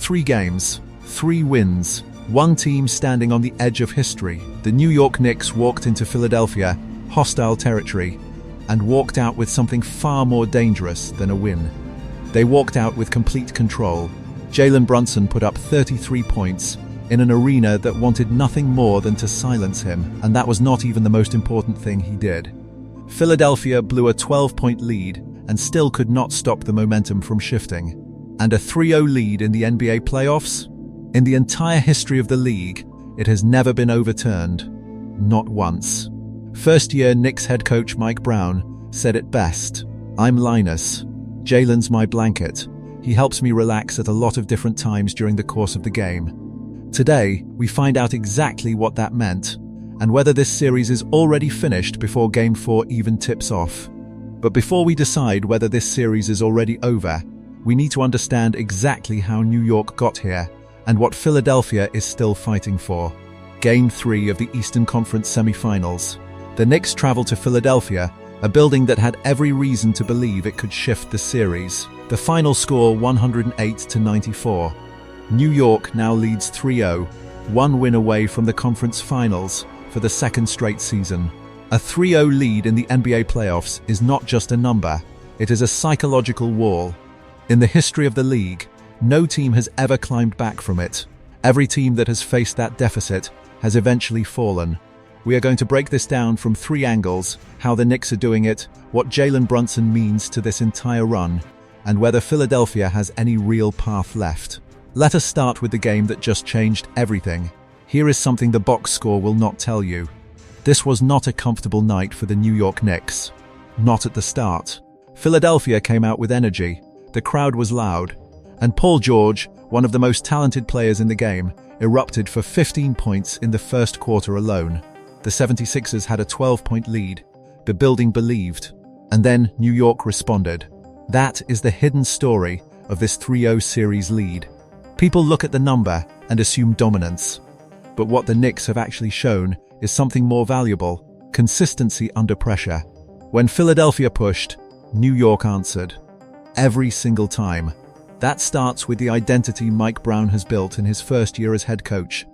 3 games, 3 wins, one team standing on the edge of history. The New York Knicks walked into Philadelphia, hostile territory, and walked out with something far more dangerous than a win. They walked out with complete control. Jalen Brunson put up 33 points in an arena that wanted nothing more than to silence him, and that was not even the most important thing he did. Philadelphia blew a 12-point lead and still could not stop the momentum from shifting. And a 3-0 lead in the NBA playoffs? In the entire history of the league, it has never been overturned. Not once. First-year Knicks head coach Mike Brown said it best. "I'm Linus. Jalen's my blanket. He helps me relax at a lot of different times during the course of the game." Today, we find out exactly what that meant, and whether this series is already finished before Game 4 even tips off. But before we decide whether this series is already over, we need to understand exactly how New York got here and what Philadelphia is still fighting for. Game 3 of the Eastern Conference Semifinals. The Knicks traveled to Philadelphia, a building that had every reason to believe it could shift the series. The final score 108-94. New York now leads 3-0, one win away from the conference finals for the second straight season. A 3-0 lead in the NBA playoffs is not just a number, it is a psychological wall. In the history of the league, no team has ever climbed back from it. Every team that has faced that deficit has eventually fallen. We are going to break this down from 3 angles: how the Knicks are doing it, what Jalen Brunson means to this entire run, and whether Philadelphia has any real path left. Let us start with the game that just changed everything. Here is something the box score will not tell you. This was not a comfortable night for the New York Knicks. Not at the start. Philadelphia came out with energy, the crowd was loud, and Paul George, one of the most talented players in the game, erupted for 15 points in the first quarter alone. The 76ers had a 12-point lead. The building believed. And then New York responded. That is the hidden story of this 3-0 series lead. People look at the number and assume dominance. But what the Knicks have actually shown is something more valuable: consistency under pressure. When Philadelphia pushed, New York answered. Every single time. That starts with the identity Mike Brown has built in his first year as head coach.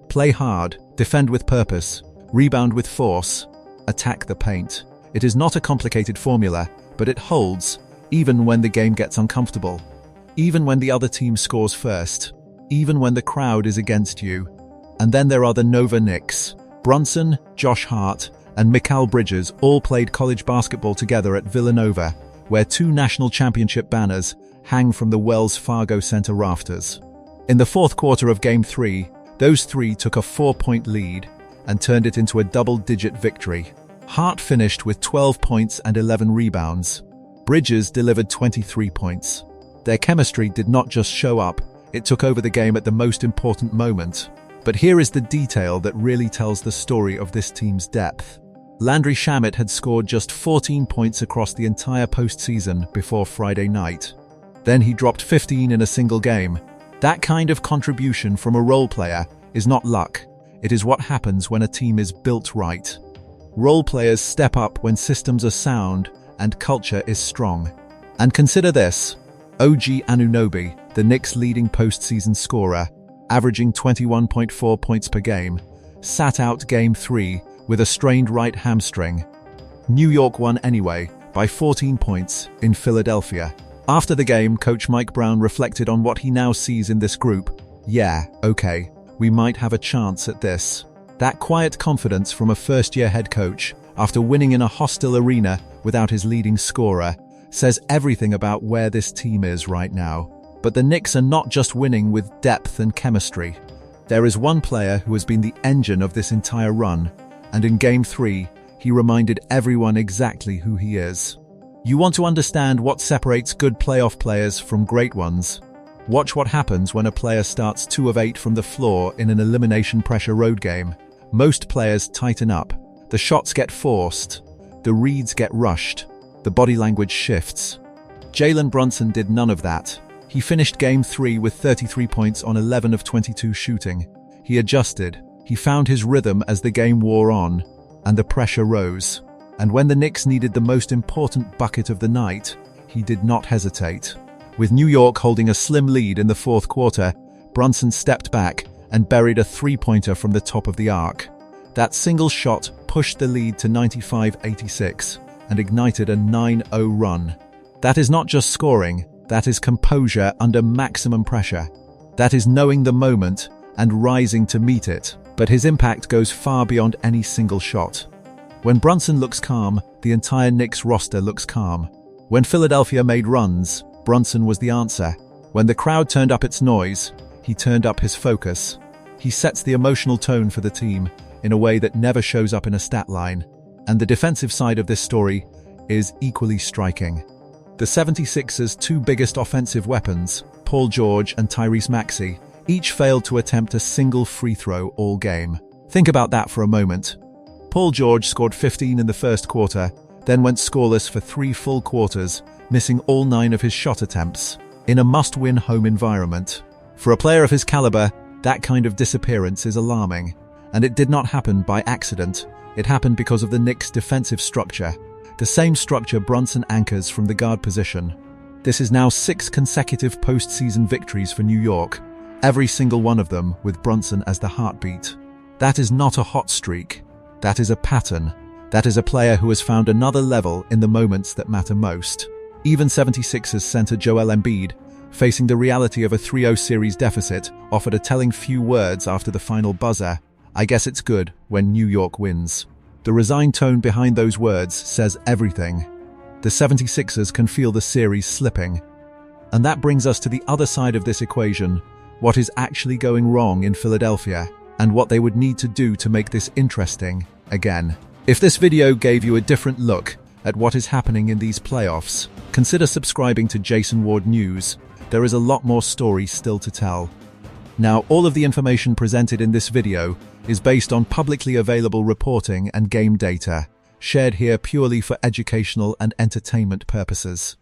Play hard, defend with purpose, rebound with force, attack the paint. It is not a complicated formula, but it holds, even when the game gets uncomfortable. Even when the other team scores first. Even when the crowd is against you. And then there are the Nova Knicks. Brunson, Josh Hart, and Mikal Bridges all played college basketball together at Villanova, where 2 national championship banners hang from the Wells Fargo Center rafters. In the fourth quarter of Game 3, those 3 took a 4-point lead and turned it into a double-digit victory. Hart finished with 12 points and 11 rebounds. Bridges delivered 23 points. Their chemistry did not just show up, it took over the game at the most important moment. But here is the detail that really tells the story of this team's depth. Landry Shamet had scored just 14 points across the entire postseason before Friday night. Then he dropped 15 in a single game. That kind of contribution from a role player is not luck. It is what happens when a team is built right. Role players step up when systems are sound and culture is strong. And consider this. OG Anunoby, the Knicks' leading postseason scorer, averaging 21.4 points per game, sat out Game 3 with a strained right hamstring. New York won anyway, by 14 points, in Philadelphia. After the game, Coach Mike Brown reflected on what he now sees in this group. Yeah, okay, we might have a chance at this. That quiet confidence from a first-year head coach, after winning in a hostile arena without his leading scorer, says everything about where this team is right now. But the Knicks are not just winning with depth and chemistry. There is one player who has been the engine of this entire run, and in Game 3, he reminded everyone exactly who he is. You want to understand what separates good playoff players from great ones? Watch what happens when a player starts 2 of 8 from the floor in an elimination pressure road game. Most players tighten up. The shots get forced. The reads get rushed. The body language shifts. Jalen Brunson did none of that. He finished Game 3 with 33 points on 11 of 22 shooting. He adjusted. He found his rhythm as the game wore on, and the pressure rose. And when the Knicks needed the most important bucket of the night, he did not hesitate. With New York holding a slim lead in the fourth quarter, Brunson stepped back and buried a three-pointer from the top of the arc. That single shot pushed the lead to 95-86 and ignited a 9-0 run. That is not just scoring, that is composure under maximum pressure. That is knowing the moment and rising to meet it. But his impact goes far beyond any single shot. When Brunson looks calm, the entire Knicks roster looks calm. When Philadelphia made runs, Brunson was the answer. When the crowd turned up its noise, he turned up his focus. He sets the emotional tone for the team in a way that never shows up in a stat line. And the defensive side of this story is equally striking. The 76ers' two biggest offensive weapons, Paul George and Tyrese Maxey, each failed to attempt a single free throw all game. Think about that for a moment. Paul George scored 15 in the first quarter, then went scoreless for 3 full quarters, missing all 9 of his shot attempts, in a must-win home environment. For a player of his caliber, that kind of disappearance is alarming. And it did not happen by accident. It happened because of the Knicks' defensive structure, the same structure Brunson anchors from the guard position. This is now 6 consecutive postseason victories for New York, every single one of them with Brunson as the heartbeat. That is not a hot streak. That is a pattern. That is a player who has found another level in the moments that matter most. Even 76ers center Joel Embiid, facing the reality of a 3-0 series deficit, offered a telling few words after the final buzzer. "I guess it's good when New York wins." The resigned tone behind those words says everything. The 76ers can feel the series slipping. And that brings us to the other side of this equation, what is actually going wrong in Philadelphia, and what they would need to do to make this interesting again. If this video gave you a different look at what is happening in these playoffs, consider subscribing to Jason Ward News. There is a lot more story still to tell. Now, all of the information presented in this video is based on publicly available reporting and game data, shared here purely for educational and entertainment purposes.